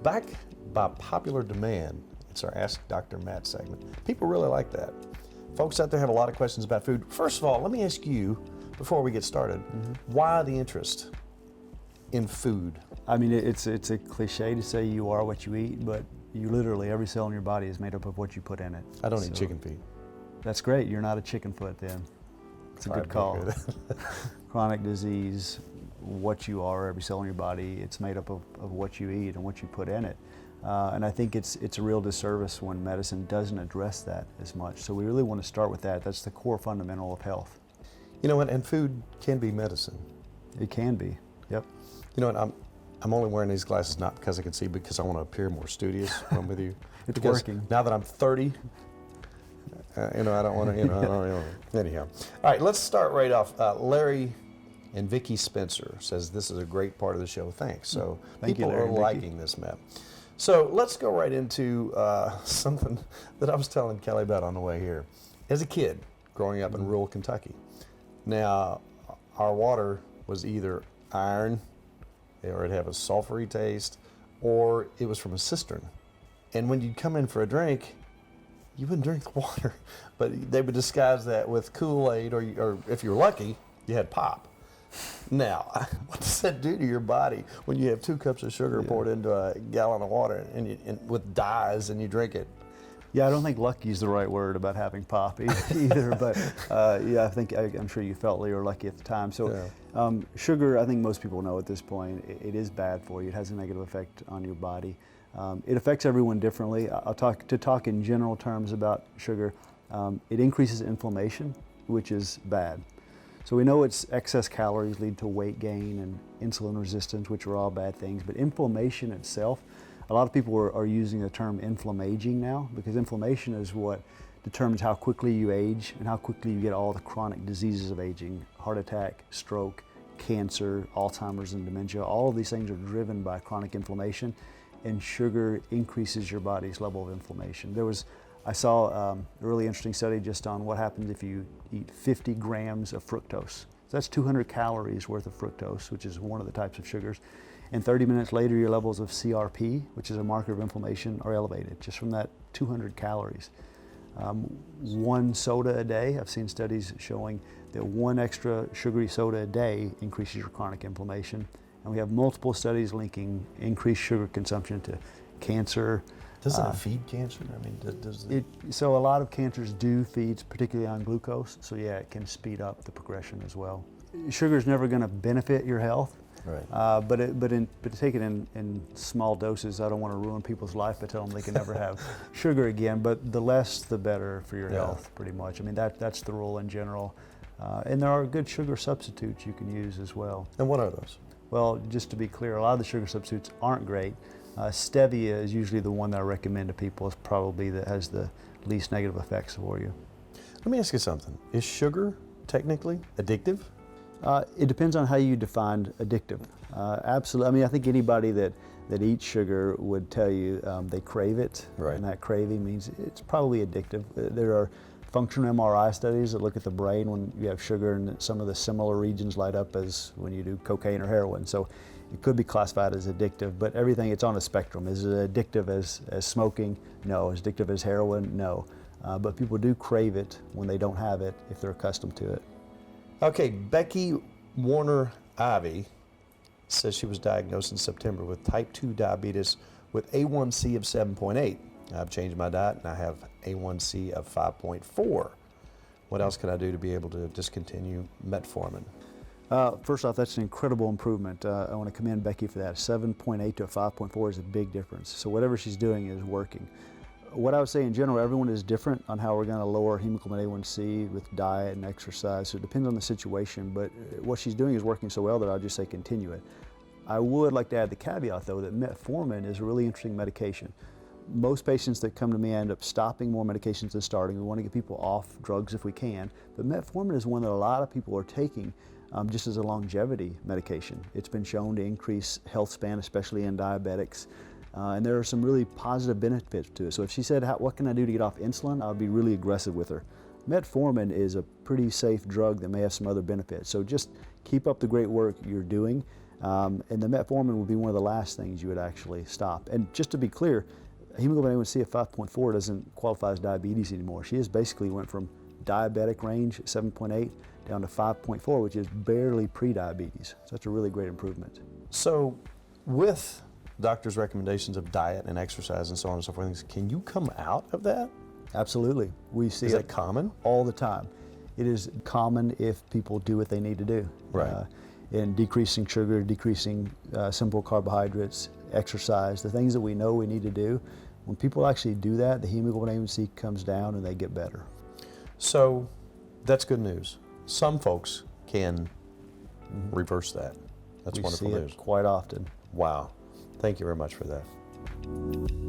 back by popular demand. It's our Ask Dr. Matt segment. People really like that. Folks out there have a lot of questions about food. First of all, let me ask you, before we get started, why the interest in food? I mean, it's a cliche to say you are what you eat, but you literally, every cell in your body is made up of what you put in it. I don't eat chicken feet. That's great. You're not a chicken foot then. It's a good call. Chronic disease, what you are, every cell in your body, it's made up of what you eat and what you put in it. And I think it's a real disservice when medicine doesn't address that as much. So we really want to start with that. That's the core fundamental of health. You know what, and food can be medicine. It can be, yep. You know what, I'm only wearing these glasses not because I can see, because I want to appear more studious when I'm with you. It's working. Now that I'm 30, I don't want to, anyhow. All right, let's start right off. Larry and Vicki Spencer says this is a great part of the show. Thanks. So Thank people you, Larry are and liking this map. So let's go right into something that I was telling Kelly about on the way here. As a kid, growing up in rural Kentucky, now our water was either iron, or it'd have a sulfury taste, or it was from a cistern. And when you'd come in for a drink, you wouldn't drink the water, but they would disguise that with Kool-Aid, or if you're lucky, you had pop. Now, what does that do to your body when you have 2 cups of sugar poured into a gallon of water and with dyes and you drink it? Yeah, I don't think lucky is the right word about having pop either, but yeah, I'm sure you felt you were lucky at the time. So sugar, I think most people know at this point, it is bad for you. It has a negative effect on your body. It affects everyone differently. I'll talk in general terms about sugar. It increases inflammation, which is bad. So we know it's excess calories lead to weight gain and insulin resistance, which are all bad things, but inflammation itself, a lot of people are using the term inflammaging now, because inflammation is what determines how quickly you age and how quickly you get all the chronic diseases of aging: heart attack, stroke, cancer, Alzheimer's and dementia. All of these things are driven by chronic inflammation, and sugar increases your body's level of inflammation. I saw a really interesting study just on what happens if you eat 50 grams of fructose. So that's 200 calories worth of fructose, which is one of the types of sugars. And 30 minutes later, your levels of CRP, which is a marker of inflammation, are elevated just from that 200 calories. 1 soda a day, I've seen studies showing that 1 extra sugary soda a day increases your chronic inflammation. And we have multiple studies linking increased sugar consumption to cancer. Doesn't it feed cancer? I mean, so a lot of cancers do feed, particularly on glucose. So yeah, it can speed up the progression as well. Sugar is never going to benefit your health, right? But to take it in small doses. I don't want to ruin people's life by telling them they can never have sugar again. But the less, the better for your health, pretty much. I mean, that's the rule in general. And there are good sugar substitutes you can use as well. And what are those? Well, just to be clear, a lot of the sugar substitutes aren't great. Stevia is usually the one that I recommend to people. It's probably that has the least negative effects for you. Let me ask you something. Is sugar technically addictive? It depends on how you define addictive. Absolutely. I mean, I think anybody that eats sugar would tell you they crave it, right. And that craving means it's probably addictive. There are functional MRI studies that look at the brain when you have sugar, and some of the similar regions light up as when you do cocaine or heroin. So it could be classified as addictive, but everything, it's on a spectrum. Is it addictive as smoking? No. As addictive as heroin? No. But people do crave it when they don't have it if they're accustomed to it. Okay, Becky Warner-Ivy says she was diagnosed in September with type 2 diabetes with A1C of 7.8. I've changed my diet and I have A1C of 5.4. What else can I do to be able to discontinue metformin? First off, that's an incredible improvement. I want to commend Becky for that. 7.8 to a 5.4 is a big difference. So whatever she's doing is working. What I would say in general, everyone is different on how we're going to lower hemoglobin A1C with diet and exercise. So it depends on the situation, but what she's doing is working so well that I'll just say continue it. I would like to add the caveat though that metformin is a really interesting medication. Most patients that come to me end up stopping more medications than starting. We want to get people off drugs if we can, but metformin is one that a lot of people are taking just as a longevity medication. It's been shown to increase health span, especially in diabetics. And there are some really positive benefits to it. So if she said, what can I do to get off insulin? I would be really aggressive with her. Metformin is a pretty safe drug that may have some other benefits. So just keep up the great work you're doing. And the metformin would be one of the last things you would actually stop. And just to be clear, hemoglobin A1C of 5.4 doesn't qualify as diabetes anymore. She has basically went from diabetic range 7.8 down to 5.4, which is barely pre-diabetes. So that's a really great improvement. So with doctors' recommendations of diet and exercise and so on and so forth, can you come out of that? Absolutely. We see Is it that common? all the time. It is common if people do what they need to do. Right. In decreasing sugar, decreasing simple carbohydrates, exercise, the things that we know we need to do. When people actually do that, the hemoglobin A1C comes down and they get better. So that's good news. Some folks can reverse that. That's we wonderful see news. it quite often. Wow. Thank you very much for that.